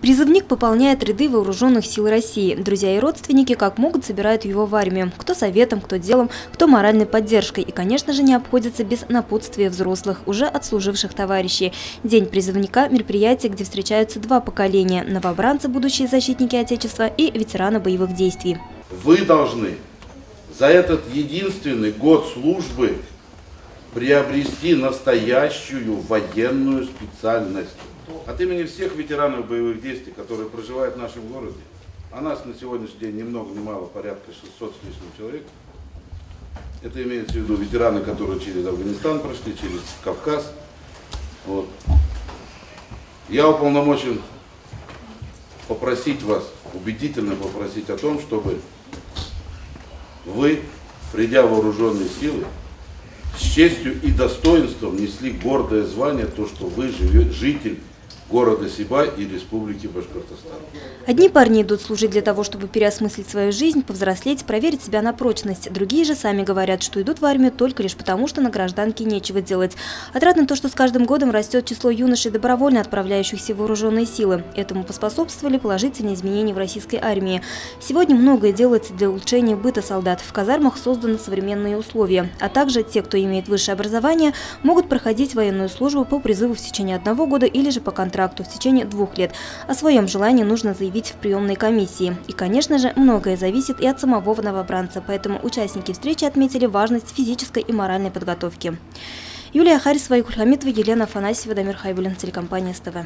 Призывник пополняет ряды вооруженных сил России. Друзья и родственники как могут собирают его в армию. Кто советом, кто делом, кто моральной поддержкой. И, конечно же, не обходится без напутствия взрослых, уже отслуживших товарищей. День призывника – мероприятие, где встречаются два поколения – новобранцы, будущие защитники Отечества, и ветераны боевых действий. Вы должны за этот единственный год службы приобрести настоящую военную специальность. От имени всех ветеранов боевых действий, которые проживают в нашем городе, а нас на сегодняшний день ни много ни мало, порядка 600 с лишним человек, это имеется в виду ветераны, которые через Афганистан прошли, через Кавказ. Вот. Я уполномочен попросить вас, убедительно попросить о том, чтобы вы, придя в вооруженные силы, с честью и достоинством несли гордое звание, то, что вы житель города Сибай и Республики Башкортостан. Одни парни идут служить для того, чтобы переосмыслить свою жизнь, повзрослеть, проверить себя на прочность. Другие же сами говорят, что идут в армию только лишь потому, что на гражданке нечего делать. Отрадно то, что с каждым годом растет число юношей, добровольно отправляющихся в вооруженные силы. Этому поспособствовали положительные изменения в российской армии. Сегодня многое делается для улучшения быта солдат. В казармах созданы современные условия. А также те, кто имеет высшее образование, могут проходить военную службу по призыву в течение 1 года или же по контракту в течение 2 лет. О своем желании нужно заявить в приемной комиссии. И, конечно же, многое зависит и от самого новобранца, поэтому участники встречи отметили важность физической и моральной подготовки. Юлия Харисова, Айгуль Хамитова, Елена Афанасьева, Дамир Хайбуллин, телекомпания СТВ.